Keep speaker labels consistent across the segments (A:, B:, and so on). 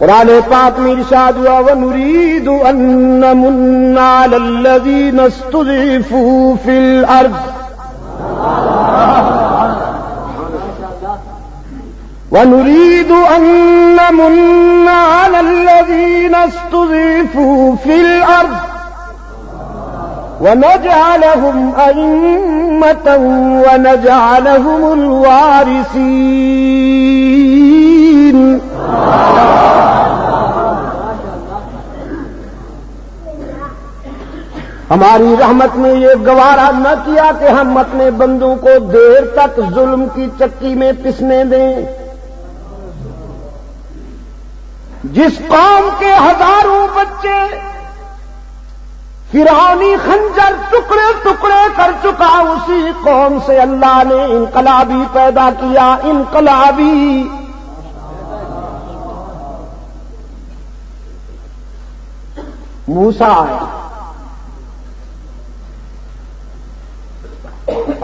A: قرآن پاک میں ارشاد ہوا وَنُرِيدُ أَن نَّمُنَّ عَلَى الَّذِينَ اسْتُضْعِفُوا فِي الْأَرْضِ وَنُرِيدُ أَن نَّمُنَّ عَلَى الَّذِينَ اسْتُضْعِفُوا فِي الْأَرْضِ وَنَجْعَلَهُمْ أَئِمَّةً وَنَجْعَلَهُمُ الْوَارِثِينَ. ہماری رحمت نے یہ گوارا نہ کیا کہ ہم اپنے بندوں کو دیر تک ظلم کی چکی میں پسنے دیں. جس قوم کے ہزاروں بچے فرعونی خنجر ٹکڑے ٹکڑے کر چکا، اسی قوم سے اللہ نے انقلابی پیدا کیا. انقلابی موسیٰ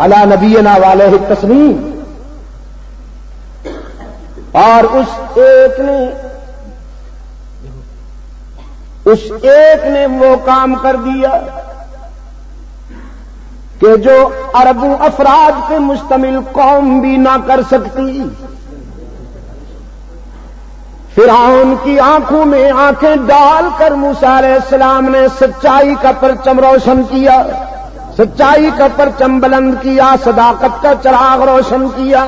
A: علی نبینا وعلیہ التسلیم، اور اس ایک نے وہ کام کر دیا کہ جو اربوں افراد پہ مشتمل قوم بھی نہ کر سکتی. فرعون کی آنکھوں میں آنکھیں ڈال کر موسیٰ علیہ السلام نے سچائی کا پرچم روشن کیا، سچائی کا پرچم بلند کیا، صداقت کا چراغ روشن کیا.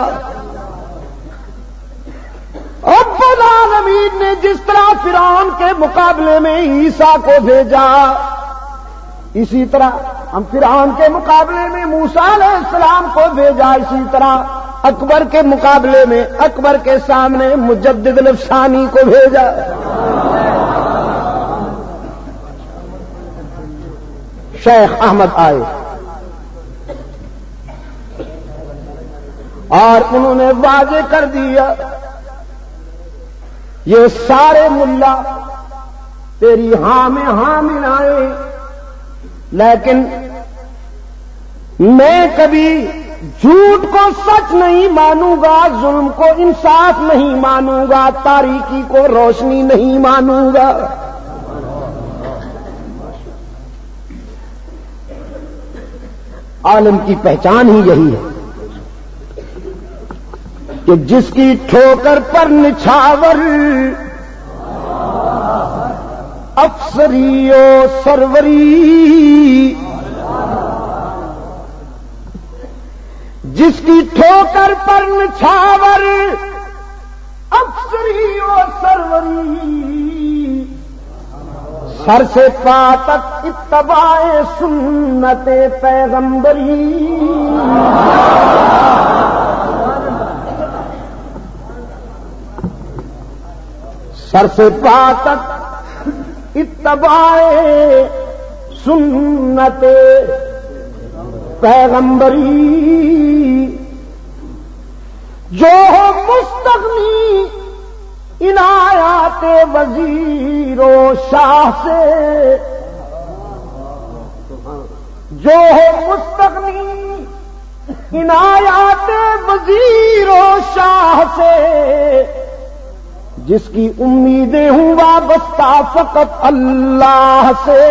A: رب العالمین نے جس طرح فرعون کے مقابلے میں عیسیٰ کو بھیجا، اسی طرح ہم فرعون کے مقابلے میں موسیٰ علیہ السلام کو بھیجا، اسی طرح اکبر کے مقابلے میں اکبر کے سامنے مجدد الافسانی کو بھیجا. شیخ احمد آئے اور انہوں نے واضح کر دیا یہ سارے ملا تیری ہاں میں ہاں ملائیں، لیکن میں کبھی جھوٹ کو سچ نہیں مانوں گا، ظلم کو انصاف نہیں مانوں گا، تاریکی کو روشنی نہیں مانوں گا. عالم کی پہچان ہی یہی ہے کہ جس کی ٹھوکر پر نچھاور افسری و سروری، جس کی ٹھوکر پر نچھاور افسری و سروری، سر سے پا تک اتباع سنت پیغمبری. سر سے پا تک اتباع سنت پیغمبری، جو ہو مستغنی عنایات وزیر و شاہ سے، جو ہو مستغنی عنایات وزیر و شاہ سے، جس کی امیدیں ہوں وابستہ فقط اللہ سے.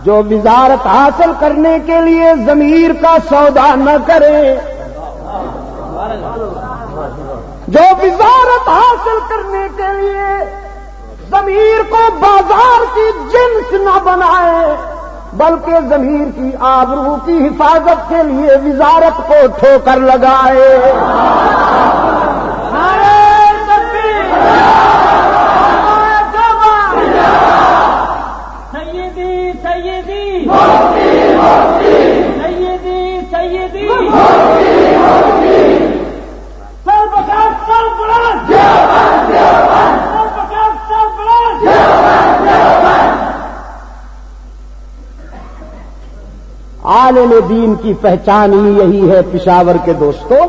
A: جو وزارت حاصل کرنے کے لیے ضمیر کا سودا نہ کرے، جو وزارت حاصل کرنے کے لیے ضمیر کو بازار کی جنس نہ بنائے، بلکہ ضمیر کی آبرو کی حفاظت کے لیے وزارت کو ٹھوکر لگائے. عالم دین کی پہچان ہی یہی ہے پشاور کے دوستوں